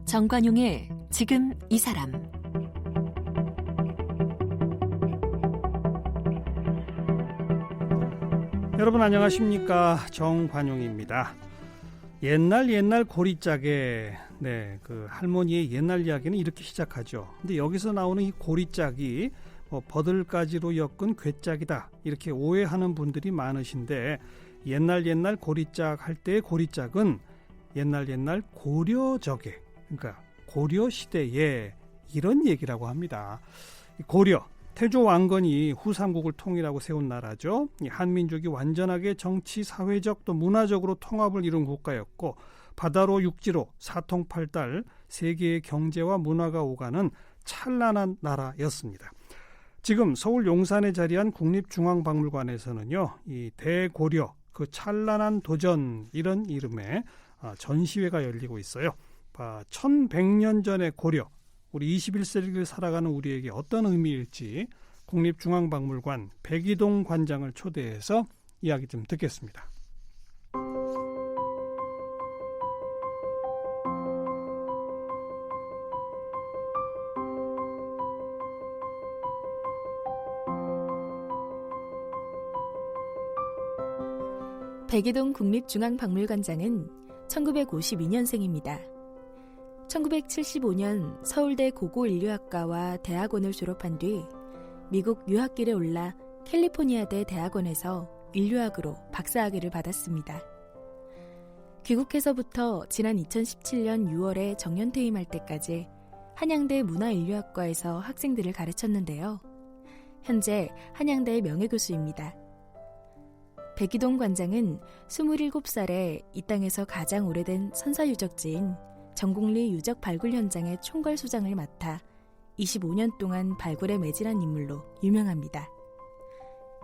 정관용의 지금 이 사람. 여러분 안녕하십니까? 정관용입니다. 옛날 고리짝에 그 할머니의 옛날 이야기는 이렇게 시작하죠. 근데 여기서 나오는 이 고리짝이 버들가지로 엮은 괴짝이다 이렇게 오해하는 분들이 많으신데, 옛날 고리짝 할 때의 고리짝은 옛날 고려적에, 그러니까 고려 시대에 이런 얘기라고 합니다. 고려 태조 왕건이 후삼국을 통일하고 세운 나라죠. 한민족이 완전하게 정치, 사회적 또 문화적으로 통합을 이룬 국가였고, 바다로 육지로 사통팔달 세계의 경제와 문화가 오가는 찬란한 나라였습니다. 지금 서울 용산에 자리한 국립중앙박물관에서는요, 이 대고려 그 찬란한 도전 이런 이름의 전시회가 열리고 있어요. 1100년 전의 고려, 우리 21세기를 살아가는 우리에게 어떤 의미일지 국립중앙박물관 백이동 관장을 초대해서 이야기 좀 듣겠습니다. 백이동 국립중앙박물관장은 1952년생입니다. 1975년 서울대 고고인류학과와 대학원을 졸업한 뒤 미국 유학길에 올라 캘리포니아대 대학원에서 인류학으로 박사학위를 받았습니다. 귀국해서부터 지난 2017년 6월에 정년퇴임할 때까지 한양대 문화인류학과에서 학생들을 가르쳤는데요. 현재 한양대 명예교수입니다. 백이동 관장은 27살에 이 땅에서 가장 오래된 선사유적지인 정곡리 유적 발굴 현장의 총괄소장을 맡아 25년 동안 발굴에 매진한 인물로 유명합니다.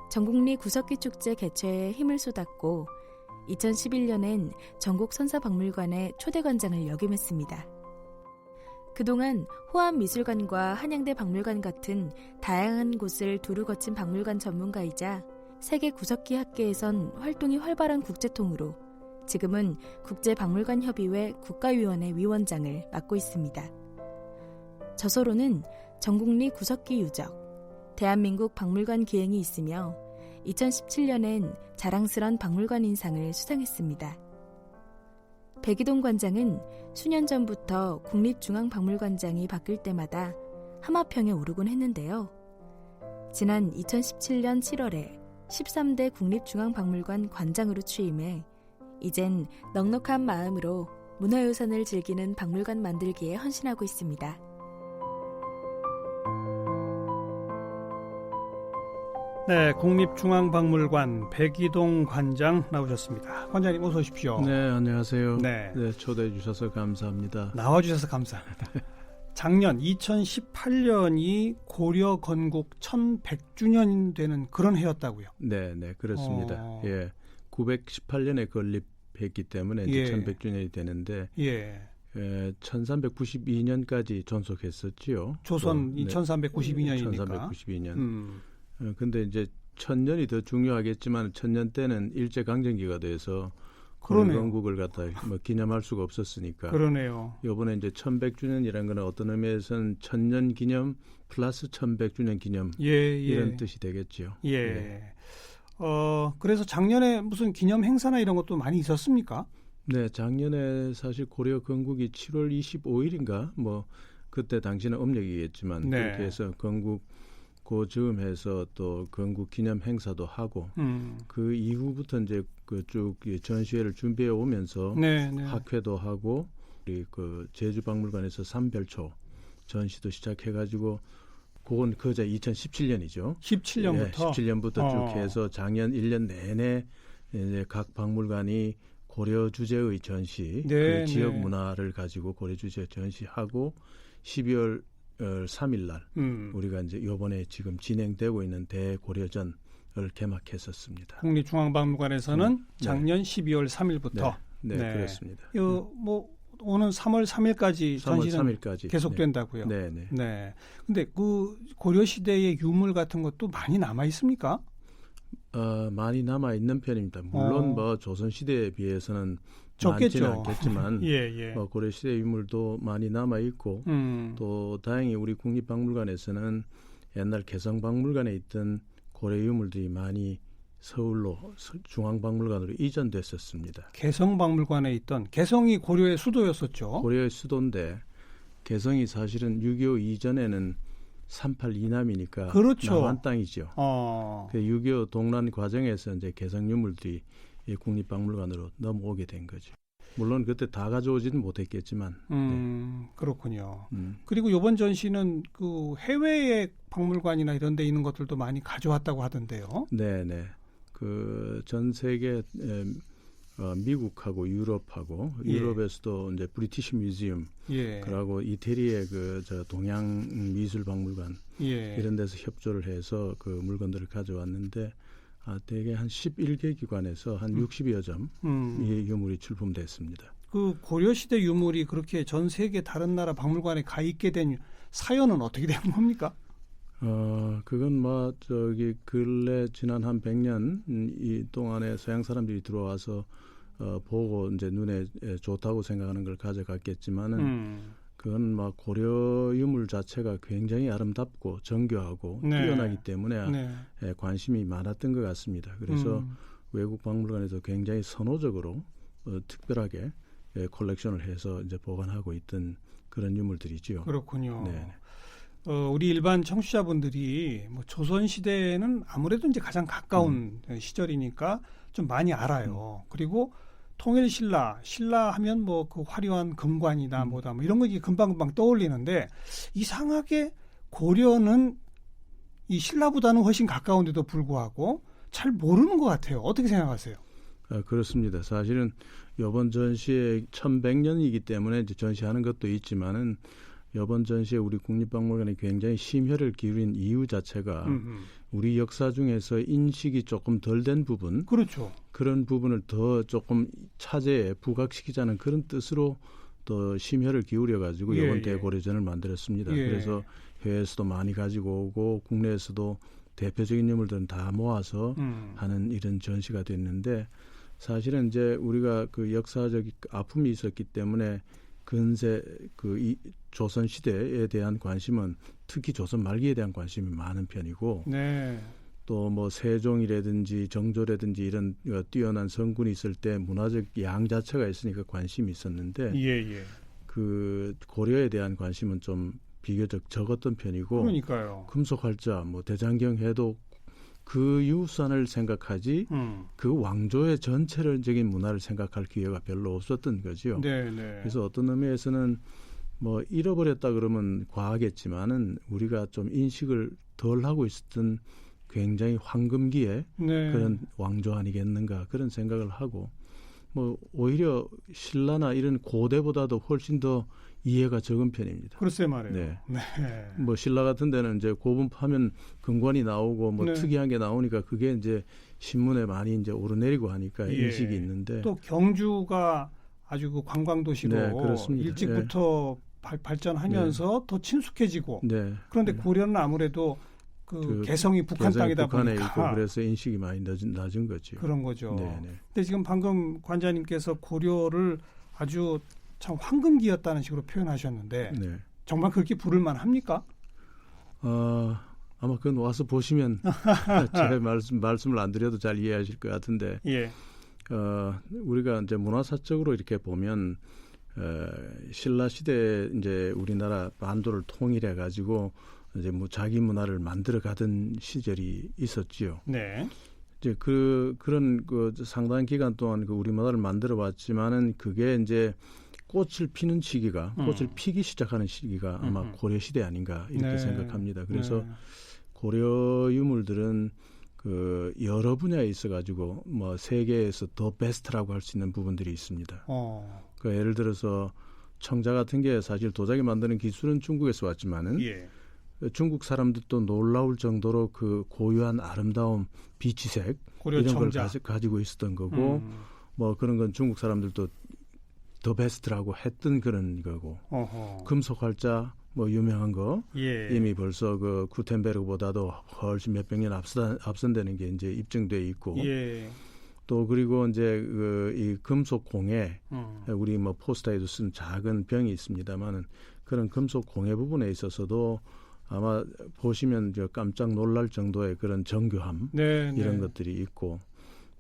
정곡리 구석기 축제 개최에 힘을 쏟았고 2011년엔 전국 선사박물관의 초대관장을 역임했습니다. 그동안 호암미술관과 한양대 박물관 같은 다양한 곳을 두루 거친 박물관 전문가이자 세계 구석기 학계에선 활동이 활발한 국제통으로 지금은 국제박물관협의회 국가위원회 위원장을 맡고 있습니다. 저서로는 정곡리 구석기 유적, 대한민국 박물관 기행이 있으며 2017년엔 자랑스런 박물관 인상을 수상했습니다. 백이동 관장은 수년 전부터 국립중앙박물관장이 바뀔 때마다 하마평에 오르곤 했는데요. 지난 2017년 7월에 13대 국립중앙박물관 관장으로 취임해 이젠 넉넉한 마음으로 문화유산을 즐기는 박물관 만들기에 헌신하고 있습니다. 네, 국립중앙박물관 백이동 관장 나오셨습니다. 관장님 어서 오십시오. 네, 안녕하세요. 네, 초대해 주셔서 감사합니다. 나와주셔서 감사합니다. 작년 2018년이 고려 건국 1100주년이 되는 그런 해였다고요? 네, 그렇습니다. 918년에 건립했기 때문에 이제 1100주년이 되는데 1392년까지 존속했었지요. 조선 1392년이니까. 1392년. 근데 이제 1000년이 더 중요하겠지만 1000년 때는 일제강점기가 돼서 건국을 갖다 기념할 수가 없었으니까. 그러네요. 이번에 이제 1100주년이라는 건 어떤 의미에서는 1000년 기념 플러스 1100주년 기념 이런 뜻이 되겠죠. 그래서 작년에 무슨 기념 행사나 이런 것도 많이 있었습니까? 네, 작년에 사실 고려 건국이 7월 25일인가 그때 당시는 음력이겠지만 그렇게 해서 건국 그 즈음해서 또 건국 기념 행사도 하고 그 이후부터 이제 쭉 전시회를 준비해 오면서 학회도 하고 우리 제주박물관에서 삼별초 전시도 시작해가지고 그건 그저 2017년이죠. 17년부터 17년부터 쭉 해서 작년 1년 내내 이제 각 박물관이 고려 주제의 전시, 그 지역 문화를 가지고 고려 주제 전시하고 12월 3일 날 우리가 이제 이번에 지금 진행되고 있는 대고려전을 개막했었습니다. 국립중앙박물관에서는 작년 12월 3일부터 그렇습니다. 오는 3월 3일까지 3월 전시는 3일까지 계속된다고요. 네, 네. 네. 근데 그 고려 시대의 유물 같은 것도 많이 남아 있습니까? 많이 남아 있는 편입니다. 물론 뭐 조선 시대에 비해서는 적겠죠. 많지는 않겠지만 예. 고려 시대 유물도 많이 남아 있고 또 다행히 우리 국립박물관에서는 옛날 개성박물관에 있던 고려 유물들이 많이 서울로 중앙박물관으로 이전됐었습니다. 개성박물관에 있던 개성이 고려의 수도였었죠. 고려의 수도인데 개성이 사실은 6.25 이전에는 38 이남이니까 그렇죠. 남한 땅이죠. 그 6.25 동란 과정에서 이제 개성 유물들이 이 국립박물관으로 넘어오게 된 거죠. 물론 그때 다 가져오지는 못했겠지만. 네. 그렇군요. 그리고 이번 전시는 그 해외의 박물관이나 이런 데 있는 것들도 많이 가져왔다고 하던데요. 네. 그 전 세계 미국하고 유럽하고 유럽에서도 이제 브리티시 뮤지엄 그리고 이태리의 저 동양 미술 박물관 이런 데서 협조를 해서 그 물건들을 가져왔는데 대개 한 11개 기관에서 한 60여 점 이 유물이 출품됐습니다. 그 고려 시대 유물이 그렇게 전 세계 다른 나라 박물관에 가 있게 된 사연은 어떻게 된 겁니까? 그건 뭐 근래 지난 한 100년 이 동안에 서양 사람들이 들어와서 보고 이제 눈에 좋다고 생각하는 걸 가져갔겠지만은 그건 막 고려 유물 자체가 굉장히 아름답고 정교하고 뛰어나기 때문에 관심이 많았던 것 같습니다. 그래서 외국 박물관에서 굉장히 선호적으로 특별하게 컬렉션을 해서 이제 보관하고 있던 그런 유물들이지요. 그렇군요. 네. 우리 일반 청취자분들이 뭐 조선 시대에는 아무래도 이제 가장 가까운 시절이니까 좀 많이 알아요. 그리고 통일 신라 하면 뭐 그 화려한 금관이다 뭐다 뭐 이런 거 이제 금방금방 떠올리는데 이상하게 고려는 이 신라보다는 훨씬 가까운데도 불구하고 잘 모르는 것 같아요. 어떻게 생각하세요? 그렇습니다. 사실은 이번 전시에 1100년이기 때문에 이제 전시하는 것도 있지만은 이번 전시에 우리 국립박물관이 굉장히 심혈을 기울인 이유 자체가 우리 역사 중에서 인식이 조금 덜 된 부분, 그렇죠. 그런 부분을 더 조금 차제에 부각시키자는 그런 뜻으로 또 심혈을 기울여 가지고 이번 대고려전을 만들었습니다. 그래서 해외에서도 많이 가지고 오고 국내에서도 대표적인 유물들은 다 모아서 하는 이런 전시가 됐는데 사실은 이제 우리가 그 역사적 아픔이 있었기 때문에 근세 이 조선 시대에 대한 관심은 특히 조선 말기에 대한 관심이 많은 편이고 또 뭐 세종이라든지 정조라든지 이런 뛰어난 성군이 있을 때 문화적 양 자체가 있으니까 관심이 있었는데 그 고려에 대한 관심은 좀 비교적 적었던 편이고 그러니까요. 금속활자 뭐 대장경 해도 그 유산을 생각하지 그 왕조의 전체적인 문화를 생각할 기회가 별로 없었던 거죠. 그래서 어떤 의미에서는 뭐 잃어버렸다 그러면 과하겠지만은 우리가 좀 인식을 덜 하고 있었던 굉장히 황금기의 그런 왕조 아니겠는가 그런 생각을 하고 뭐 오히려 신라나 이런 고대보다도 훨씬 더 이해가 적은 편입니다. 글쎄 말이에요. 뭐 신라 같은 데는 이제 고분파면 금관이 나오고 뭐 특이한 게 나오니까 그게 이제 신문에 많이 이제 오르내리고 하니까 인식이 있는데 또 경주가 아주 그 관광 도시로 일찍부터 발전하면서 더 친숙해지고 그런데 고려는 아무래도 그 개성이 북한 땅이다 북한에 보니까 있고 그래서 인식이 많이 낮은 거죠. 그런 거죠. 근데 지금 방금 관장님께서 고려를 아주 참 황금기였다는 식으로 표현하셨는데 정말 그렇게 부를 만합니까? 아마 그건 와서 보시면 제 말씀을 안 드려도 잘 이해하실 것 같은데 우리가 이제 문화사적으로 이렇게 보면 신라 시대에 이제 우리나라 반도를 통일해 가지고 이제 뭐 자기 문화를 만들어 가던 시절이 있었지요. 이제 그런 그 상당한 기간 동안 그 우리 문화를 만들어 왔지만은 그게 이제 꽃을 피는 시기가 꽃을 피기 시작하는 시기가 아마 고려 시대 아닌가 이렇게 생각합니다. 그래서 고려 유물들은 그 여러 분야에 있어 가지고 뭐 세계에서 더 베스트라고 할 수 있는 부분들이 있습니다. 그 예를 들어서 청자 같은 게 사실 도자기 만드는 기술은 중국에서 왔지만은 중국 사람들도 놀라울 정도로 그 고유한 아름다움, 비치색 이런 걸 가지고 있었던 거고 뭐 그런 건 중국 사람들도 더 베스트라고 했던 그런 거고 어허. 금속 활자 뭐 유명한 거 예. 이미 벌써 그 구텐베르그보다도 훨씬 몇백 년 앞선다는 게 이제 입증돼 있고 예. 또 그리고 이제 이 금속 공예 우리 뭐 포스터에도 쓴 작은 병이 있습니다만은 그런 금속 공예 부분에 있어서도 아마 보시면 저 깜짝 놀랄 정도의 그런 정교함 네, 이런 네. 것들이 있고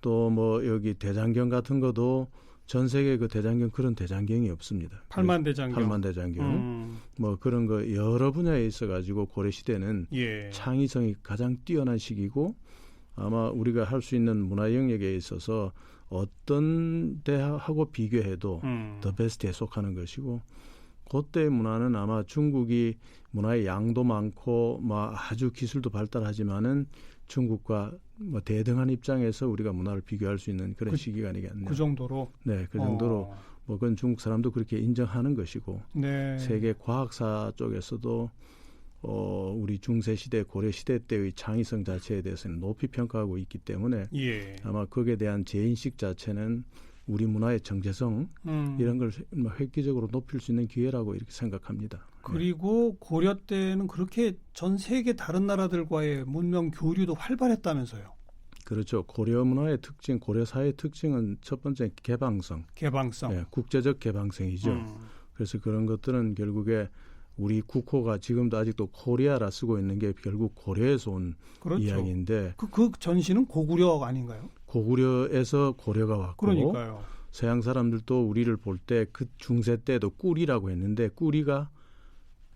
또 뭐 여기 대장경 같은 것도 전 세계 그 대장경 그런 대장경이 없습니다. 팔만 대장경. 팔만 대장경 뭐 그런 거 여러 분야에 있어 가지고 고려 시대는 예. 창의성이 가장 뛰어난 시기고 아마 우리가 할 수 있는 문화 영역에 있어서 어떤 대하고 비교해도 더 베스트에 속하는 것이고 그때 문화는 아마 중국이 문화의 양도 많고 뭐 아주 기술도 발달하지만은 중국과 뭐 대등한 입장에서 우리가 문화를 비교할 수 있는 그런 시기가 아니겠냐. 그 정도로. 네, 그 정도로 뭐 그건 중국 사람도 그렇게 인정하는 것이고 네. 세계 과학사 쪽에서도 우리 중세 시대, 고려 시대 때의 창의성 자체에 대해서는 높이 평가하고 있기 때문에 예. 아마 거기에 대한 재인식 자체는 우리 문화의 정체성 이런 걸 획기적으로 높일 수 있는 기회라고 이렇게 생각합니다. 그리고 고려 때는 그렇게 전 세계 다른 나라들과의 문명 교류도 활발했다면서요. 그렇죠. 고려 문화의 특징, 고려 사회의 특징은 첫 번째 개방성. 개방성. 국제적 개방성이죠. 그래서 그런 것들은 결국에 우리 국호가 지금도 아직도 코리아라 쓰고 있는 게 결국 고려에서 온 그렇죠. 이야기인데 그 전시는 고구려 아닌가요? 고구려에서 고려가 왔고 그러니까요. 서양 사람들도 우리를 볼 때 그 중세 때도 꿀이라고 했는데 꿀이가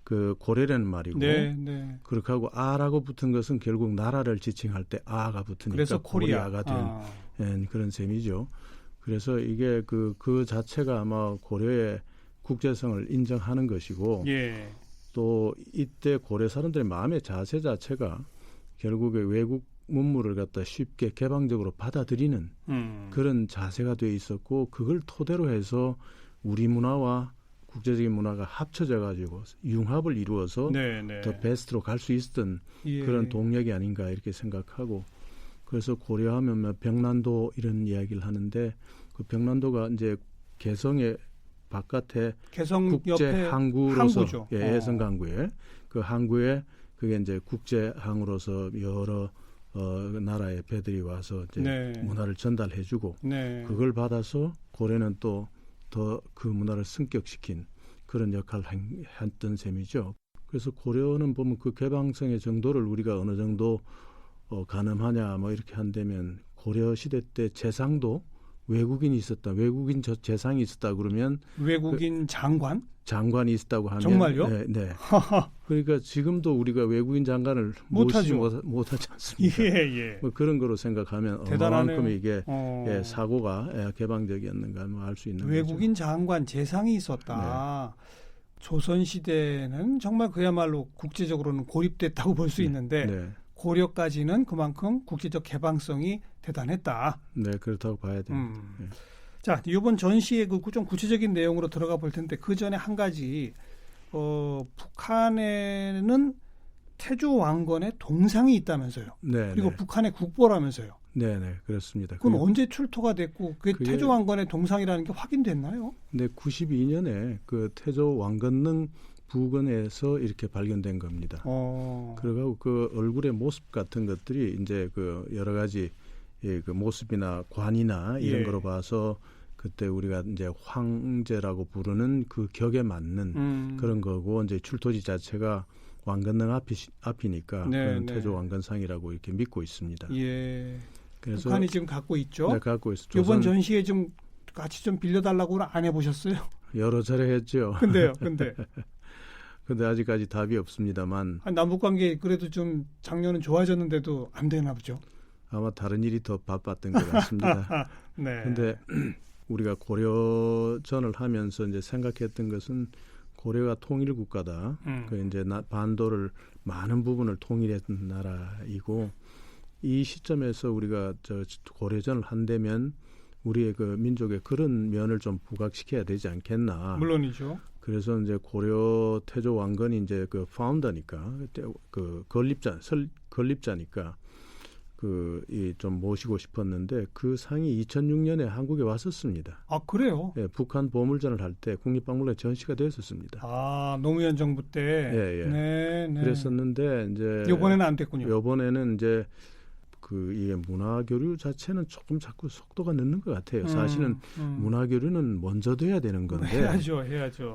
그 고려라는 말이고 네, 네. 그렇게 하고 아라고 붙은 것은 결국 나라를 지칭할 때 아가 붙으니까 그래서 코리아가 된 그런 셈이죠. 그래서 이게 그 자체가 아마 고려의 국제성을 인정하는 것이고 예. 또 이때 고려 사람들의 마음의 자세 자체가 결국에 외국 문물을 갖다 쉽게 개방적으로 받아들이는 그런 자세가 돼 있었고 그걸 토대로 해서 우리 문화와 국제적인 문화가 합쳐져 가지고 융합을 이루어서 네, 네. 더 베스트로 갈 수 있었던 예. 그런 동력이 아닌가 이렇게 생각하고 그래서 고려하면 뭐 병난도 이런 이야기를 하는데 그 병난도가 이제 개성의 바깥에 개성 국제 옆에 항구로서 항구죠. 해성 항구에 그 항구에 그게 이제 국제 항으로서 여러 나라의 배들이 와서 이제 네. 문화를 전달해주고 네. 그걸 받아서 고려는 또 더 그 문화를 승격시킨 그런 역할을 했던 셈이죠. 그래서 고려는 보면 그 개방성의 정도를 우리가 어느 정도 가늠하냐 뭐 이렇게 한다면 고려 시대 때 재상도 외국인이 있었다. 외국인 재상이 있었다 그러면 외국인 장관? 장관이 있었다고 하면 정말요? 네, 네. 그러니까 지금도 우리가 외국인 장관을 못하지 않습니까? 예. 뭐 그런 거로 생각하면 대단하네요. 얼마만큼 이게 사고가 개방적이었는가 뭐 알 수 있는 외국인 거죠. 장관 재상이 있었다. 네. 조선 시대는 정말 그야말로 국제적으로는 고립됐다고 볼 수 있는데 네. 고려까지는 그만큼 국제적 개방성이 대단했다. 네, 그렇다고 봐야 됩니다. 네. 자, 이번 전시의 그 좀 구체적인 내용으로 들어가 볼 텐데 그 전에 한 가지 북한에는 태조 왕건의 동상이 있다면서요. 네, 그리고 네. 북한의 국보라면서요. 네, 네, 그렇습니다. 그건 언제 출토가 됐고 그게 태조 왕건의 동상이라는 게 확인됐나요? 네, 92년에 그 태조 왕건릉 부근에서 이렇게 발견된 겁니다. 그리고 그 얼굴의 모습 같은 것들이 이제 그 여러 가지 그 모습이나 관이나 이런 거로 봐서 그때 우리가 이제 황제라고 부르는 그 격에 맞는 그런 거고 이제 출토지 자체가 왕건릉 앞이니까 그건 태조 왕건상이라고 이렇게 믿고 있습니다. 예. 그래서 북한이 지금 갖고 있죠. 네, 갖고 있어. 이번 전시에 좀 같이 좀 빌려달라고는 안 해보셨어요? 여러 차례 했죠. 근데 아직까지 답이 없습니다만. 남북 관계 그래도 좀 작년은 좋아졌는데도 안 되나 보죠. 아마 다른 일이 더 바빴던 것 같습니다. 네. 근데 우리가 고려전을 하면서 이제 생각했던 것은 고려가 통일 국가다. 그 이제 반도를 많은 부분을 통일했던 나라이고 이 시점에서 우리가 고려전을 한다면 우리의 그 민족의 그런 면을 좀 부각시켜야 되지 않겠나. 물론이죠. 그래서 이제 고려 태조 왕건이 이제 그 파운더니까 그 건립자니까 좀 모시고 싶었는데 그 상이 2006년에 한국에 왔었습니다. 아, 그래요? 예, 북한 보물전을 할 때 국립박물관에 전시가 되었었습니다. 아, 노무현 정부 때. 예, 예. 네, 네. 그랬었는데 이제 이번에는 안 됐군요. 이번에는 이제 이게 문화 교류 자체는 조금 자꾸 속도가 늦는 것 같아요. 사실은 문화 교류는 먼저 돼야 되는 건데. 해야죠.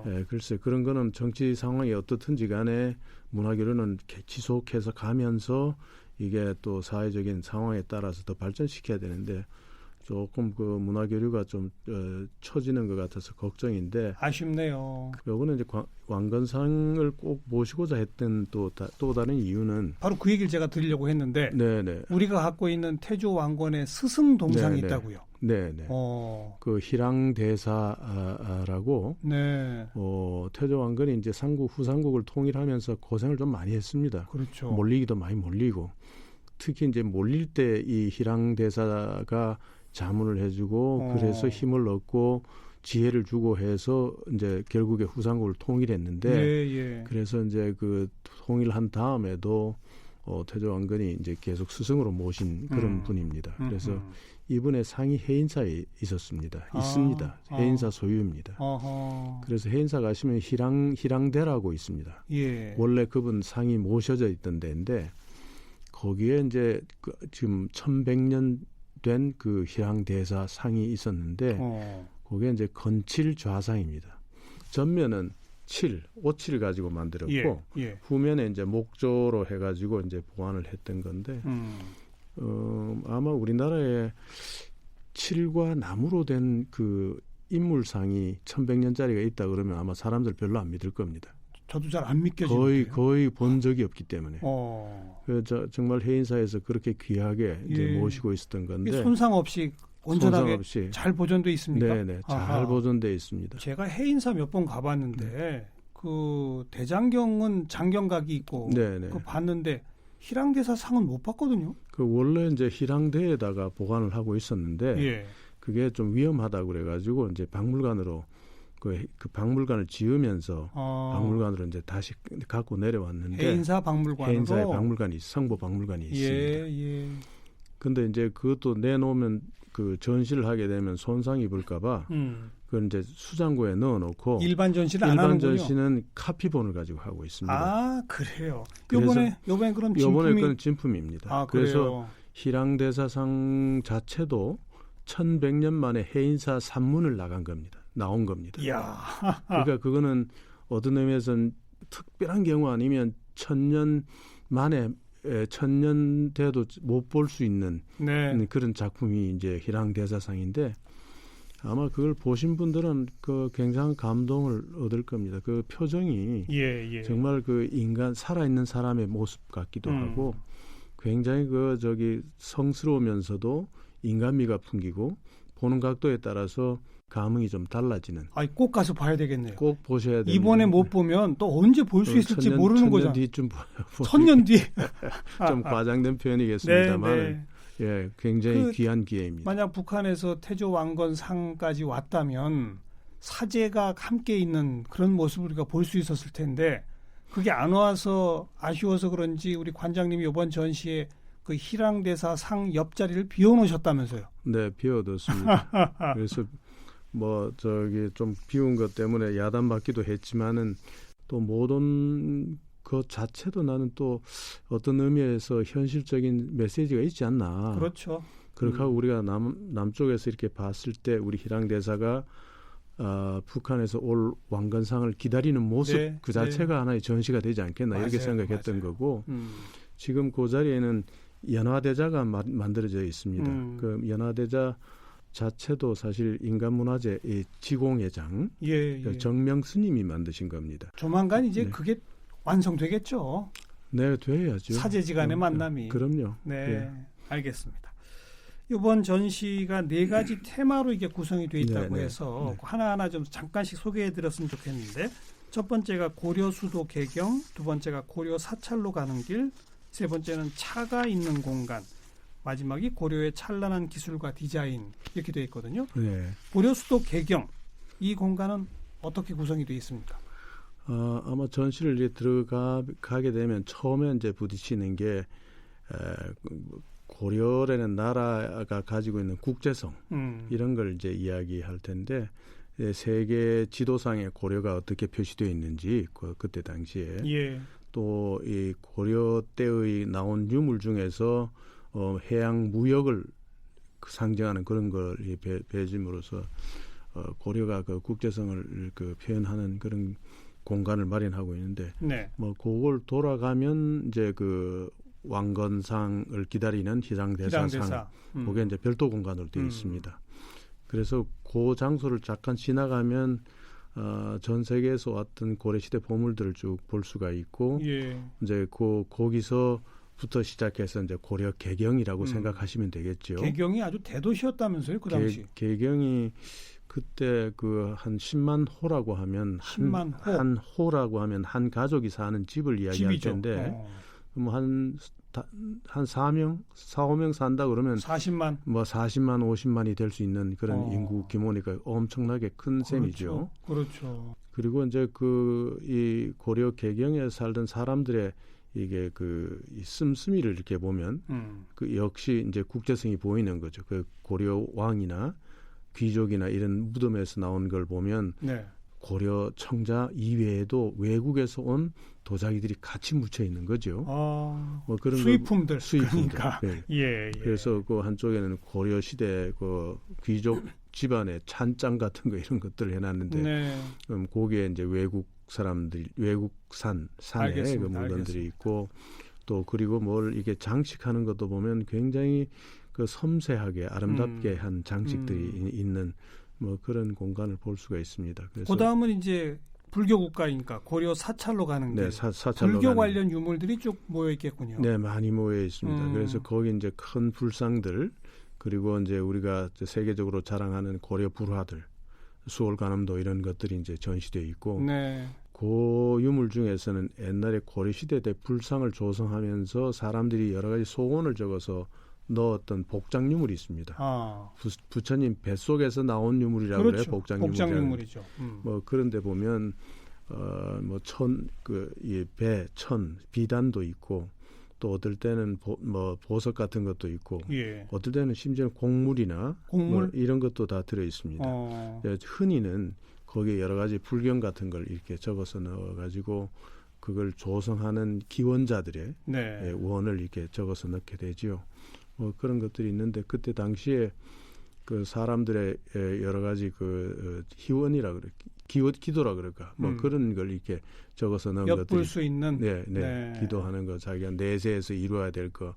예, 글쎄 그런 거는 정치 상황이 어떻든지 간에 문화 교류는 지속해서 가면서 이게 또 사회적인 상황에 따라서 더 발전시켜야 되는데 조금 그 문화 교류가 좀 처지는 것 같아서 걱정인데 아쉽네요. 요거는 이제 왕건상을 꼭 모시고자 했던 또 다른 이유는 바로 그 얘기를 제가 드리려고 했는데 네네. 우리가 갖고 있는 태조 왕건의 스승 동상이 네네. 있다고요. 네네. 그 희랑 대사라고 네. 태조 왕건이 이제 후삼국을 통일하면서 고생을 좀 많이 했습니다. 그렇죠. 몰리기도 많이 몰리고 특히 이제 몰릴 때 이 희랑 대사가 자문을 해주고 그래서 힘을 얻고 지혜를 주고 해서 이제 결국에 후삼국을 통일했는데 예. 그래서 이제 그 통일한 다음에도 태조 왕건이 이제 계속 스승으로 모신 그런 분입니다. 그래서 이분의 상이 해인사에 있습니다. 해인사 소유입니다. 그래서 해인사 가시면 희랑대라고 있습니다. 예. 원래 그분 상이 모셔져 있던 데인데 거기에 이제 지금 1100년 된 그 희랑대사 상이 있었는데 그게 이제 건칠 좌상입니다. 전면은 5칠 가지고 만들었고 후면에 이제 목조로 해가지고 이제 보완을 했던 건데 아마 우리나라에 칠과 나무로 된 그 인물상이 1100년짜리가 있다 그러면 아마 사람들 별로 안 믿을 겁니다. 저도 잘 안 믿겨지는데요. 거의 본 적이 없기 때문에. 정말 해인사에서 그렇게 귀하게 이제 모시고 있었던 건데 손상 없이 온전하게 잘 보존돼 있습니까? 네네, 잘 보존돼 있습니다. 제가 해인사 몇 번 가봤는데 그 대장경은 장경각이 있고 그 봤는데 희랑대사 상은 못 봤거든요. 그 원래 이제 희랑대에다가 보관을 하고 있었는데 그게 좀 위험하다 그래가지고 이제 박물관으로 그 박물관을 지으면서 박물관으로 이제 다시 갖고 내려왔는데 해인사 박물관으로 해인사의 박물관이 성보 박물관이 있습니다. 근데 이제 그것도 내놓으면 그 전시를 하게 되면 손상 입을까봐 그걸 이제 수장고에 넣어놓고 일반 전시를 안 하는군요. 일반 전시는 카피본을 가지고 하고 있습니다. 아, 그래요. 이번에 그럼 이번에 진품입니다. 그래요. 그래서 희랑대사상 자체도 1100년 만에 해인사 산문을 나온 겁니다. 이야. 그러니까 그거는 어떤 의미에서는 특별한 경우 아니면 1000년 만에 1000년 돼도 못 볼 수 있는 그런 작품이 이제 희랑대사상인데 아마 그걸 보신 분들은 그 굉장한 감동을 얻을 겁니다. 그 표정이 정말 그 인간 살아있는 사람의 모습 같기도 하고 굉장히 성스러우면서도 인간미가 풍기고 보는 각도에 따라서 감흥이 좀 달라지는. 꼭 가서 봐야 되겠네요. 꼭 보셔야 돼요. 이번에 못 보면 또 언제 볼 수 있을지 모르는 거죠. 1000년 뒤쯤 1000년 뒤. 좀 과장된 표현이겠습니다만 굉장히 귀한 기회입니다. 만약 북한에서 태조 왕건 상까지 왔다면 사제가 함께 있는 그런 모습을 우리가 볼 수 있었을 텐데 그게 안 와서 아쉬워서 그런지 우리 관장님이 이번 전시에 그 희랑대사 상 옆자리를 비워놓으셨다면서요? 네, 비워뒀습니다. 그래서 좀 비운 것 때문에 야단받기도 했지만은 또 모든 것 자체도 나는 또 어떤 의미에서 현실적인 메시지가 있지 않나. 그렇죠. 그렇게 하고 우리가 남쪽에서 이렇게 봤을 때 우리 희랑대사가 북한에서 올 왕건상을 기다리는 모습 그 자체가 하나의 전시가 되지 않겠나 이렇게 생각했던 거고 지금 그 자리에는 연화대자가 만들어져 있습니다. 그 연화대자 자체도 사실 인간문화재 지공회장 정명 스님이 만드신 겁니다. 조만간 이제 그게 완성되겠죠. 네, 돼야죠. 사제지간의 만남이. 그럼요. 네, 알겠습니다. 이번 전시가 4가지 테마로 이게 구성이 되어 있다고 해서 하나하나 좀 잠깐씩 소개해드렸으면 좋겠는데 첫 번째가 고려 수도 개경, 두 번째가 고려 사찰로 가는 길, 세 번째는 차가 있는 공간, 마지막이 고려의 찬란한 기술과 디자인 이렇게 되어 있거든요. 고려 수도 개경 이 공간은 어떻게 구성이 되어 있습니까? 아마 전시를 이제 들어가게 되면 처음에 이제 부딪히는 게 고려라는 나라가 가지고 있는 국제성 이런 걸 이제 이야기할 텐데 세계 지도상에 고려가 어떻게 표시되어 있는지 그때 당시에 예. 또 이 고려 때의 나온 유물 중에서 해양 무역을 상징하는 그런 걸 배짐으로써 고려가 그 국제성을 그 표현하는 그런 공간을 마련하고 있는데 네. 뭐 그걸 돌아가면 이제 그 왕건상을 기다리는 희장대사상 그게 이제 별도 공간으로 되어 있습니다. 그래서 그 장소를 잠깐 지나가면 전 세계에서 왔던 고려시대 보물들을 쭉 볼 수가 있고 예. 이제 거기서부터 시작해서 이제 고려 개경이라고 생각하시면 되겠죠. 개경이 아주 대도시였다면서요, 그 당시. 개경이 그때 그 한 10만 호라고 하면 10만 호. 한 호라고 하면 한 가족이 사는 집을 이야기할 집이죠. 텐데 뭐 한 4명, 5명 산다 그러면 40만 뭐 40만, 50만이 될 수 있는 그런 어. 인구 규모니까 엄청나게 큰 셈이죠. 그렇죠. 그리고 이제 이 고려 개경에 살던 사람들의 이게 이 씀씀이를 이렇게 보면 그 역시 이제 국제성이 보이는 거죠. 그 고려 왕이나 귀족이나 이런 무덤에서 나온 걸 보면 네. 고려 청자 이외에도 외국에서 온 도자기들이 같이 묻혀 있는 거죠. 뭐 그런 수입품들. 수입품들. 그러니까. 네. 예. 그래서 그 한쪽에는 고려 시대 그 귀족 집안의 찬장 같은 거 이런 것들을 해놨는데 네. 거기에 이제 외국 사람들 산에 알겠습니다. 그 물건들이 알겠습니다. 있고 또 그리고 뭘 이게 장식하는 것도 보면 굉장히 그 섬세하게 아름답게 한 장식들이 있는 뭐 그런 공간을 볼 수가 있습니다. 그래서 그다음은 이제 불교 국가니까 고려 사찰로 가는 길. 네, 사찰로 불교 가는 관련 유물들이 쭉 모여 있겠군요. 네, 많이 모여 있습니다. 그래서 거기 이제 큰 불상들 그리고 이제 우리가 세계적으로 자랑하는 고려 불화들, 수월관음도 이런 것들이 이제 전시되어 있고 네. 그 유물 중에서는 옛날에 고려 시대 때 불상을 조성하면서 사람들이 여러 가지 소원을 적어서 넣었던 복장 유물이 있습니다. 부처님 뱃속에서 나온 유물이라고 그렇죠. 그래요. 복장 유물이죠. 뭐 그런데 보면 뭐 배, 천, 비단도 있고 또 어떨 때는 뭐 보석 같은 것도 있고 예. 어떨 때는 심지어 곡물 뭐 이런 것도 다 들어 있습니다. 흔히는 거기에 여러 가지 불경 같은 걸 이렇게 적어서 넣어가지고 그걸 조성하는 기원자들의 네. 원을 이렇게 적어서 넣게 되지요. 뭐 그런 것들이 있는데 그때 당시에 그 사람들의 여러 가지 그 희원이라 그래 기도라 그럴까 뭐 그런 걸 이렇게 적어서 넣은 것들이 엿볼 수 있는 네. 기도하는 거 자기가 내세에서 이루어야 될 거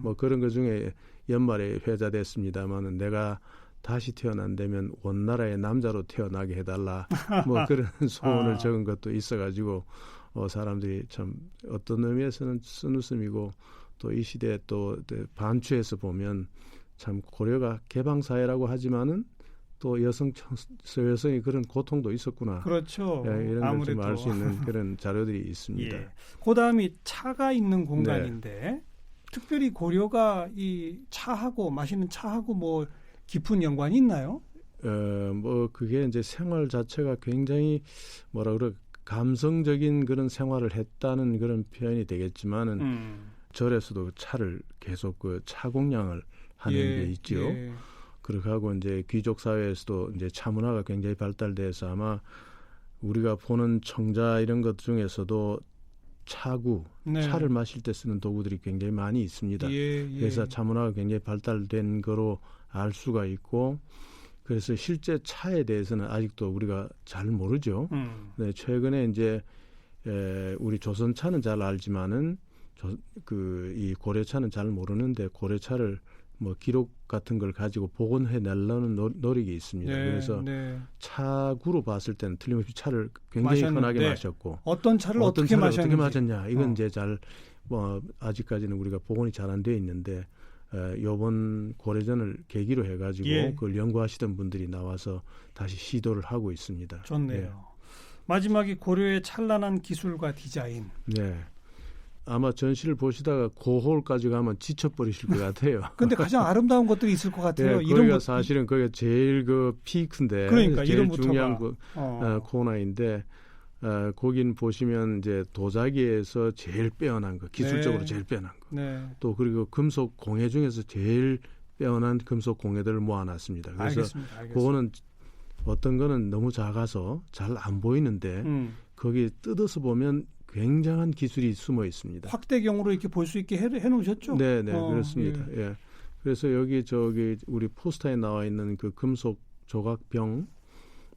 뭐 그런 것 중에 연말에 회자됐습니다만은 내가 다시 태어난다면 원나라의 남자로 태어나게 해달라 뭐 그런 소원을 적은 것도 있어가지고 사람들이 참 어떤 의미에서는 쓴웃음이고 또 이 시대에 또 반추에서 보면 참 고려가 개방사회라고 하지만은 또 여성이 그런 고통도 있었구나. 그렇죠. 이런 걸 좀 알 수 있는 그런 자료들이 있습니다. 예. 그다음이 차가 있는 공간인데 특별히 고려가 이 차하고 마시는 차하고 뭐 깊은 연관이 있나요? 뭐 그게 이제 생활 자체가 굉장히 뭐라 그래 감성적인 그런 생활을 했다는 그런 표현이 되겠지만은 절에서도 차를 계속 그 차 공양을 하는 게 있죠. 예. 그렇게 하고 이제 귀족 사회에서도 이제 차 문화가 굉장히 발달돼서 아마 우리가 보는 청자 이런 것 중에서도 차구, 차를 마실 때 쓰는 도구들이 굉장히 많이 있습니다. 그래서 차 문화가 굉장히 발달된 거로 알 수가 있고 그래서 실제 차에 대해서는 아직도 우리가 잘 모르죠. 네, 최근에 이제 우리 조선차는 잘 알지만은 이 고려차는 잘 모르는데 고려차를 뭐 기록 같은 걸 가지고 복원해 내려는 노력이 있습니다. 그래서 차구로 봤을 때는 틀림없이 차를 굉장히 흔하게 마셨고 어떤 차를 어떻게 마셨냐 이건 이제 잘 뭐 아직까지는 우리가 복원이 잘 안 돼 있는데 이번 고려전을 계기로 해가지고 그걸 연구하시던 분들이 나와서 다시 시도를 하고 있습니다. 좋네요. 마지막이 고려의 찬란한 기술과 디자인. 네. 아마 전시를 보시다가 고홀까지 가면 지쳐버리실 것 같아요. 근데 가장 아름다운 것들이 있을 것 같아요. 거기가 사실은 그게 제일 그 피크인데 그러니까 제일 이름부터가. 중요한 코너인데 거긴 보시면 이제 도자기에서 제일 빼어난 거, 기술적으로 네. 제일 빼어난 거. 네. 또 그리고 금속 공예 중에서 제일 빼어난 금속 공예들을 모아놨습니다. 그래서 알겠습니다. 그거는 어떤 거는 너무 작아서 잘 안 보이는데 거기 뜯어서 보면 굉장한 기술이 숨어 있습니다. 확대경으로 이렇게 볼 수 있게 해놓으셨죠? 네, 그렇습니다. 예. 그래서 여기 우리 포스터에 나와 있는 그 금속 조각병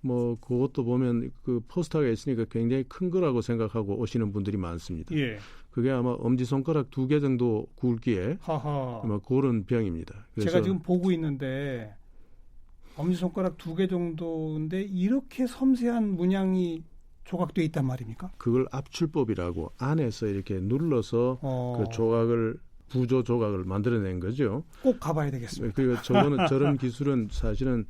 뭐 그것도 보면 그 포스터가 있으니까 굉장히 큰 거라고 생각하고 오시는 분들이 많습니다. 예. 그게 아마 엄지손가락 2개 정도 굵기에 하하. 뭐 그런 병입니다. 그래서 제가 지금 보고 있는데 엄지손가락 2개 정도인데 이렇게 섬세한 문양이 조각되어 있단 말입니까? 그걸 압출법이라고 안에서 이렇게 눌러서 그 조각을 부조 조각을 만들어낸 거죠. 꼭 가봐야 되겠습니다. 그리고 저런 기술은 사실은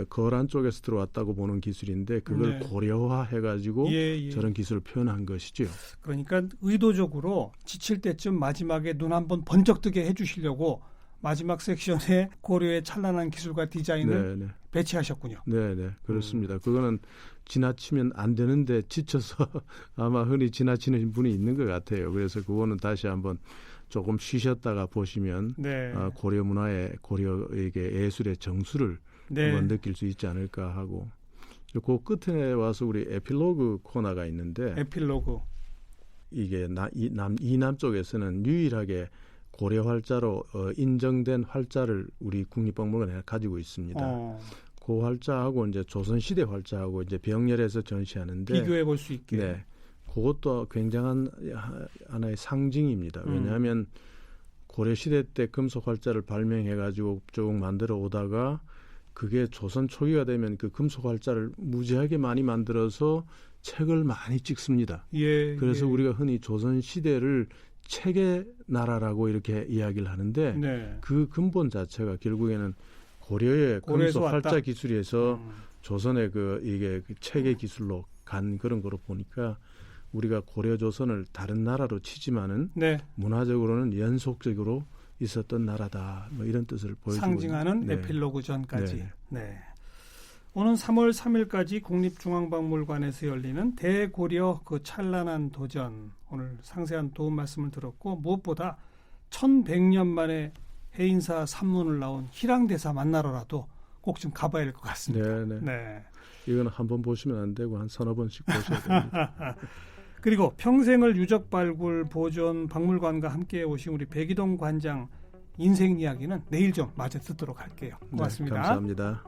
거란 쪽에서 들어왔다고 보는 기술인데 그걸 네. 고려화해가지고 예. 저런 기술을 표현한 것이죠. 그러니까 의도적으로 지칠 때쯤 마지막에 눈 한번 번쩍 뜨게 해주시려고 마지막 섹션에 고려의 찬란한 기술과 디자인을 배치하셨군요. 네, 그렇습니다. 그거는 지나치면 안 되는데 지쳐서 아마 흔히 지나치는 분이 있는 것 같아요. 그래서 그거는 다시 한번 조금 쉬셨다가 보시면 고려 문화의 고려에게 예술의 정수를 한번 느낄 수 있지 않을까 하고 그 끝에 와서 우리 에필로그 코너가 있는데 에필로그 이게 이남 쪽에서는 유일하게 고려 활자로 인정된 활자를 우리 국립박물관에 가지고 있습니다. 그 활자하고 이제 조선시대 활자하고 이제 병렬해서 전시하는데 비교해 볼 수 있게. 네, 그것도 굉장한 하나의 상징입니다. 왜냐하면 고려 시대 때 금속 활자를 발명해가지고 쭉 만들어 오다가 그게 조선 초기가 되면 그 금속 활자를 무지하게 많이 만들어서 책을 많이 찍습니다. 그래서 우리가 흔히 조선 시대를 책의 나라라고 이렇게 이야기를 하는데 그 근본 자체가 결국에는 고려의 금속 활자 기술에서 조선의 이게 책의 기술로 간 그런 거로 보니까 우리가 고려 조선을 다른 나라로 치지만은 문화적으로는 연속적으로 있었던 나라다. 뭐 이런 뜻을 보여주고 상징하는 에필로그 전까지. 오는 3월 3일까지 국립중앙박물관에서 열리는 대고려 그 찬란한 도전. 오늘 상세한 도움 말씀을 들었고 무엇보다 1100년 만에 해인사 산문을 나온 희랑대사 만나러라도 꼭 좀 가봐야 될 것 같습니다. 네. 이건 한번 보시면 안 되고 한 서너 번씩 보셔야 됩니다. 그리고 평생을 유적 발굴 보존 박물관과 함께 오신 우리 백이동 관장 인생 이야기는 내일 좀 마저 듣도록 할게요. 고맙습니다. 감사합니다.